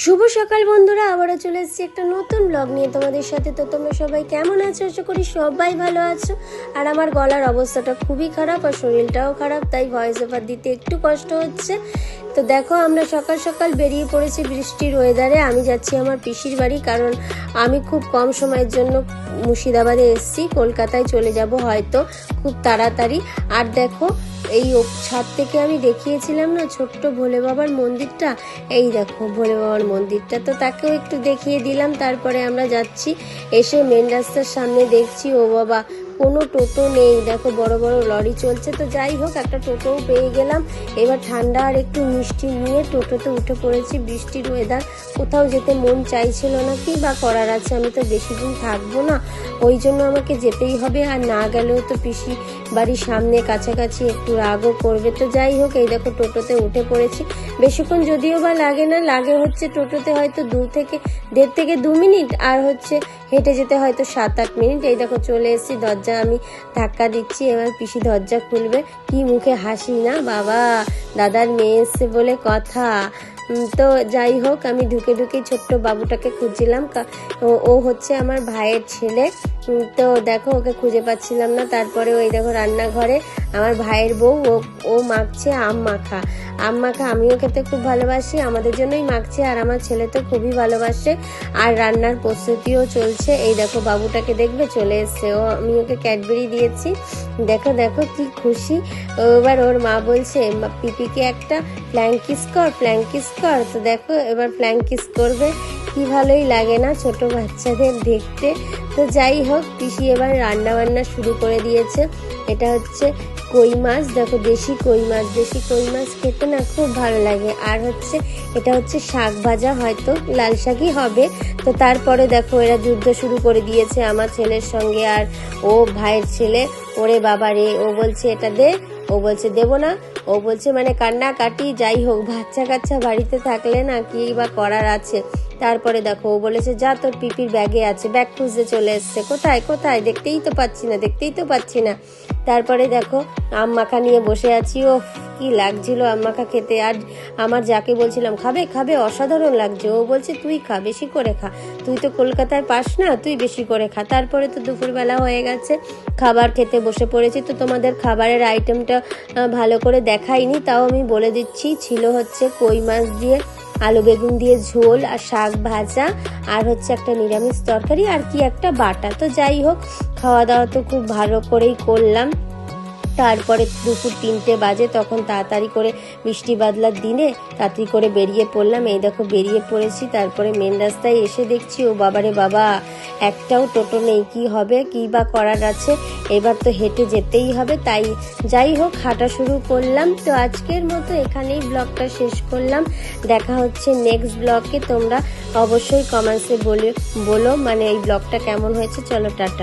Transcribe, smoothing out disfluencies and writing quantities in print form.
শুভ সকাল বন্ধুরা, আবারও চলে এসেছি একটা নতুন ব্লগ নিয়ে তোমাদের সাথে। তো তোমরা সবাই কেমন আছো? আশা করি সবাই ভালো আছো। আর আমার গলার অবস্থাটা খুবই খারাপ আর শরীরটাও খারাপ, তাই ভয়েস ওভার দিতে একটু কষ্ট হচ্ছে। তো দেখো, আমরা সকাল সকাল বেরিয়ে পড়েছি বৃষ্টির ওয়েদারে। আমি যাচ্ছি আমার পিসির বাড়ি, কারণ আমি খুব কম সময়ের জন্য মুর্শিদাবাদে এসেছি, কলকাতায় চলে যাব হয়তো খুব তাড়াতাড়ি। আর দেখো, এই ছাদ থেকে আমি দেখিয়েছিলাম না ছোট্ট ভোলে বাবার মন্দিরটা, এই দেখো ভোলে বাবার মন্দিরটা, তো তাকেও একটু দেখিয়ে দিলাম। তারপরে আমরা যাচ্ছি, এসে মেন রাস্তার সামনে দেখছি ও বাবা কোনো টোটো নেই, দেখো বড় বড় লরি চলছে। তো যাই হোক, একটা টোটোও পেয়ে গেলাম। এবার ঠান্ডা আর একটু মিষ্টি নিয়ে টোটোতে উঠে পড়েছি। বৃষ্টির ওয়েদার, কোথাও যেতে মন চাইছিল না, কি বা করার আছে, আমি তো বেশি দিন থাকবো না, ওই জন্য আমাকে যেতেই হবে। আর না গেলেও তো পিসি বাড়ির সামনে কাছাকাছি একটু রাগও করবে। তো যাই হোক, এই দেখো টোটোতে উঠে পড়েছি। বেশিক্ষণ যদিও বা লাগে না, লাগে হচ্ছে টোটোতে হয়তো 1.5 থেকে 2 মিনিট, আর হচ্ছে হেঁটে যেতে হয়তো 7-8 মিনিট। এই দেখো চলে এসেছি, দরজা আমি ধাক্কা দিচ্ছি, এবার পিসি দরজা খুলবে। কি মুখে হাসি না বাবা, দাদার মেয়ে এসছে বলে কথা। তো যাই হোক, আমি ঢুকে ছোট্ট বাবুটাকে খুঁজছিলাম। ও হচ্ছে আমার ভাইয়ের ছেলে। তো দেখো, ওকে খুঁজে পাচ্ছিলাম না। তারপরে ওই দেখো রান্নাঘরে আমার ভাইয়ের বউ, ও মাখছে আম মাখা। আমিও খেতে খুব ভালোবাসি, আমাদের জন্যই মাখছে। আর আমার ছেলে তো খুবই ভালোবাসে। আর রান্নার প্রস্তুতিও চলছে। এই দেখো বাবুটাকে দেখবে চলে এসছে, আমি ওকে ক্যাডবেরি দিয়েছি। দেখো দেখো কি খুশি। এবার ওর মা বলছে পিপিকে একটা ফ্ল্যাঙ্কিস কর। তো দেখো এবার ফ্ল্যাঙ্কিস করবে। কি ভালোই লাগে না ছোট বাচ্চাদের দেখতে। তো যাই হোক, পিসি এবার রান্না বান্না শুরু করে দিয়েছে। এটা হচ্ছে কই মাছ, দেখো দেশি কই মাছ খেতে না খুব ভালো লাগে। আর হচ্ছে এটা হচ্ছে শাক ভাজা, হয়তো লাল শাকই হবে। তো তারপরে দেখো এরা যুদ্ধ শুরু করে দিয়েছে আমার ছেলের সঙ্গে। আর ও ভাইয়ের ছেলে, ওরে বাবা রে, ও বলছে এটা দে, ও বলছে দেবো না, ও বলছে মানে কান্নাকাটি। যাই হোক, বাচ্চা কাচ্চা বাড়িতে থাকলে না কি বা করার আছে। তারপরে দেখো ও বলেছে যা তোর পিপির ব্যাগে আছে, ব্যাগ খুঁজতে চলে এসছে। কোথায় দেখতেই তো পাচ্ছি না। তারপরে দেখো আম মাখা নিয়ে বসে আছি। ও কি লাগছিল আম মাখা খেতে। আর আমার যাকে বলছিলাম খাবে, অসাধারণ লাগছে। ও বলছে তুই খা, বেশি করে খা, তুই তো কলকাতায় পাস না, তুই বেশি করে খা। তারপরে তো দুপুরবেলা হয়ে গেছে, খাবার খেতে বসে পড়েছি। তো তোমাদের খাবারের আইটেমটা ভালো করে দেখাইনি, তাও আমি বলে দিচ্ছি। ছিল হচ্ছে কই মাছ দিয়ে আলু বেগুন দিয়ে ঝোল, আর শাক ভাজা, আর হচ্ছে একটা নিরামিষ তরকারি, আর কি একটা বাটা। তো যাই হোক, খাওয়া দাওয়া তো খুব ভালো করেই করলাম। তারপরে দুপুর 3টে বাজে, তখন তাড়াতাড়ি করে বৃষ্টি বাদলার দিনে তাড়াতাড়ি করে বেরিয়ে পড়লাম। এই দেখো বেরিয়ে পড়েছি। তারপরে মেন রাস্তায় এসে দেখছি ও বাবারে বাবা, একটাও টোটো নেই। কি হবে, কি বা করার আছে, এবার তো হেঁটে যেতেই হবে। তাই যাই হোক, হাঁটা শুরু করলাম। তো আজকের মতো এখানেই ব্লগটা শেষ করলাম। দেখা হচ্ছে নেক্সট ব্লগে। তোমরা অবশ্যই কমেন্টসে বলো মানে এই ব্লগটা কেমন হয়েছে। চলো টাটা।